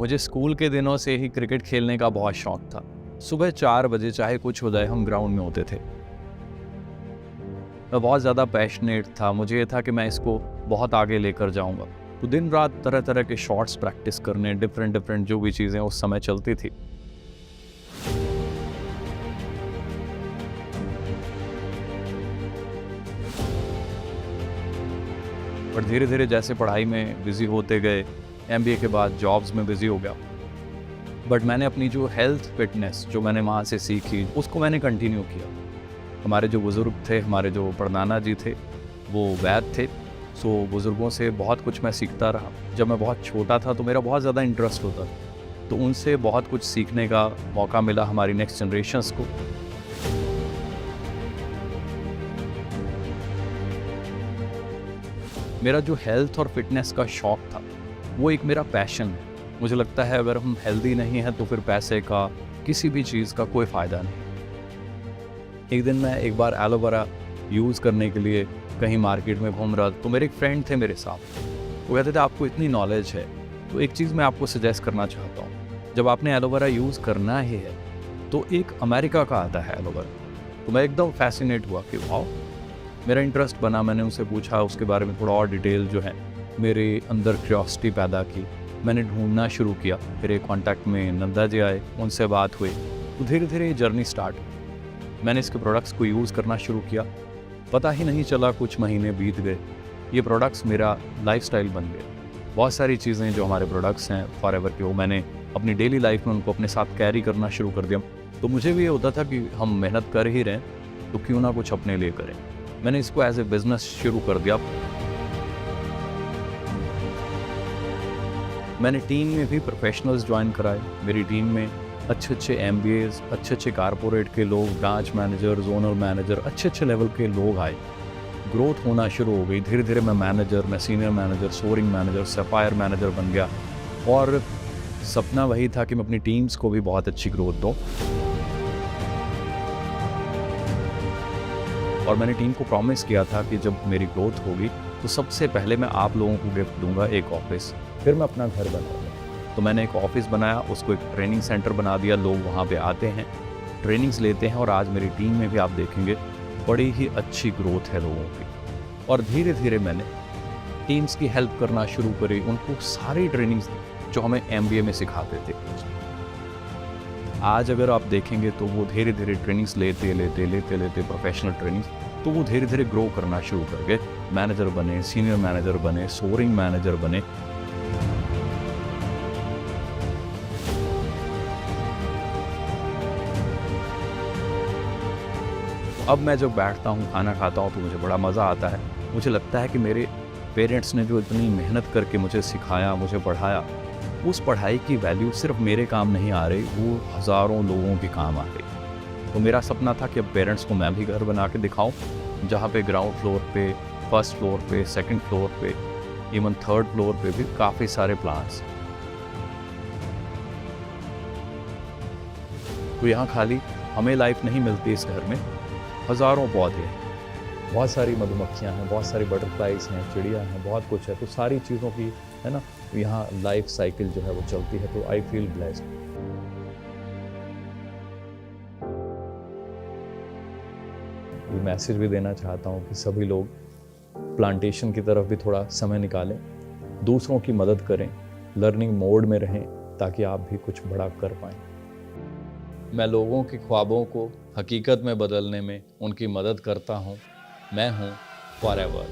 मुझे स्कूल के दिनों से ही क्रिकेट खेलने का बहुत शौक था। सुबह 4 बजे चाहे कुछ हो जाए हम ग्राउंड में होते थे। मैं बहुत ज़्यादा पैशनेट था, मुझे ये था कि मैं इसको बहुत आगे लेकर जाऊंगा। तो दिन रात तरह तरह के शॉट्स प्रैक्टिस करने, डिफरेंट जो भी चीज़ें उस समय चलती थी। और धीरे धीरे जैसे पढ़ाई में बिजी होते गए, एमबीए के बाद जॉब्स में बिजी हो गया। बट मैंने अपनी जो हेल्थ फिटनेस जो मैंने वहाँ से सीखी उसको मैंने कंटिन्यू किया। हमारे जो बुज़ुर्ग थे, हमारे जो परदादा जी थे, वो वैद थे। सो बुज़ुर्गों से बहुत कुछ मैं सीखता रहा। जब मैं बहुत छोटा था तो मेरा बहुत ज़्यादा इंटरेस्ट होता था, तो उनसे बहुत कुछ सीखने का मौका मिला हमारी नेक्स्ट जनरेशन्स को। मेरा जो हेल्थ और फिटनेस का शौक था वो एक मेरा पैशन है। मुझे लगता है अगर हम हेल्दी नहीं हैं तो फिर पैसे का, किसी भी चीज़ का कोई फ़ायदा नहीं। एक दिन मैं एक बार एलोवेरा यूज़ करने के लिए कहीं मार्केट में घूम रहा, तो मेरे एक फ्रेंड थे मेरे साथ। वो कहते थे आपको इतनी नॉलेज है तो एक चीज़ मैं आपको सजेस्ट करना चाहता हूँ, जब आपने एलोवेरा यूज़ करना ही है तो एक अमेरिका का आता है एलोवेरा। तो मैं एकदम फैसिनेट हुआ कि वाओ, मेरा इंटरेस्ट बना। मैंने उनसे पूछा उसके बारे में थोड़ा और डिटेल जो है मेरे अंदर क्यूरियोसिटी पैदा की। मैंने ढूंढना शुरू किया, फिर एक कॉन्टैक्ट में नंदा जी आए, उनसे बात हुई, तो धीरे धीरे ये जर्नी स्टार्ट हुई। मैंने इसके प्रोडक्ट्स को यूज़ करना शुरू किया। पता ही नहीं चला कुछ महीने बीत गए, ये प्रोडक्ट्स मेरा लाइफस्टाइल बन गए। बहुत सारी चीज़ें जो हमारे प्रोडक्ट्स हैं फॉरएवर के, वो मैंने अपनी डेली लाइफ में उनको अपने साथ कैरी करना शुरू कर दिया। तो मुझे भी ये होता था कि हम मेहनत कर ही रहे हैं तो क्यों ना कुछ अपने लिए करें। मैंने इसको एज ए बिजनेस शुरू कर दिया। मैंने टीम में भी प्रोफेशनल्स ज्वाइन कराए। मेरी टीम में अच्छे एमबीएज, अच्छे कारपोरेट के लोग, ब्रांच मैनेजर, जोनल मैनेजर, अच्छे लेवल के लोग आए। ग्रोथ होना शुरू हो गई। धीरे धीरे मैं मैनेजर, मैं senior manager, soaring manager, sapphire manager बन गया। और सपना वही था कि मैं अपनी टीम्स को भी बहुत अच्छी ग्रोथ दूँ। और मैंने टीम को प्रॉमिस किया था कि जब मेरी ग्रोथ होगी तो सबसे पहले मैं आप लोगों को गिफ्ट दूंगा एक ऑफिस, फिर मैं अपना घर बनाऊंगा। तो मैंने एक ऑफिस बनाया, उसको एक ट्रेनिंग सेंटर बना दिया। लोग वहाँ पे आते हैं, ट्रेनिंग्स लेते हैं, और आज मेरी टीम में भी आप देखेंगे बड़ी ही अच्छी ग्रोथ है लोगों की। और धीरे धीरे मैंने टीम्स की हेल्प करना शुरू करी, उनको सारी ट्रेनिंग्स जो हमें एमबीए में सिखाते थे। आज अगर आप देखेंगे तो वो धीरे धीरे ट्रेनिंग्स लेते प्रोफेशनल ट्रेनिंग्स, तो वो धीरे धीरे ग्रो करना शुरू कर गए। मैनेजर बने, सीनियर मैनेजर बने, सोरिंग मैनेजर बने। अब मैं जब बैठता हूँ, खाना खाता हूँ, तो मुझे बड़ा मज़ा आता है। मुझे लगता है कि मेरे पेरेंट्स ने जो इतनी मेहनत करके मुझे सिखाया, मुझे पढ़ाया, उस पढ़ाई की वैल्यू सिर्फ मेरे काम नहीं आ रही, वो हज़ारों लोगों के काम आ रही। तो मेरा सपना था कि अब पेरेंट्स को मैं भी घर बना के दिखाऊं, जहाँ पे ग्राउंड फ्लोर पे, फर्स्ट फ्लोर पे, सेकंड फ्लोर पे, इवन थर्ड फ्लोर पे भी काफ़ी सारे प्लांट्स। तो यहाँ खाली हमें लाइफ नहीं मिलती, इस घर में हज़ारों पौधे हैं, बहुत सारी मधुमक्खियाँ हैं, बहुत सारी बटरफ्लाइज हैं, चिड़िया हैं, बहुत कुछ है। तो सारी चीज़ों की है ना, यहाँ लाइफ साइकिल जो है वो चलती है। तो आई फील ब्लेस्ड। ये मैसेज भी देना चाहता हूँ कि सभी लोग प्लांटेशन की तरफ भी थोड़ा समय निकालें, दूसरों की मदद करें, लर्निंग मोड में रहें, ताकि आप भी कुछ बड़ा कर पाएं। मैं लोगों के ख्वाबों को हकीकत में बदलने में उनकी मदद करता हूँ। मैं हूँ फॉरएवर।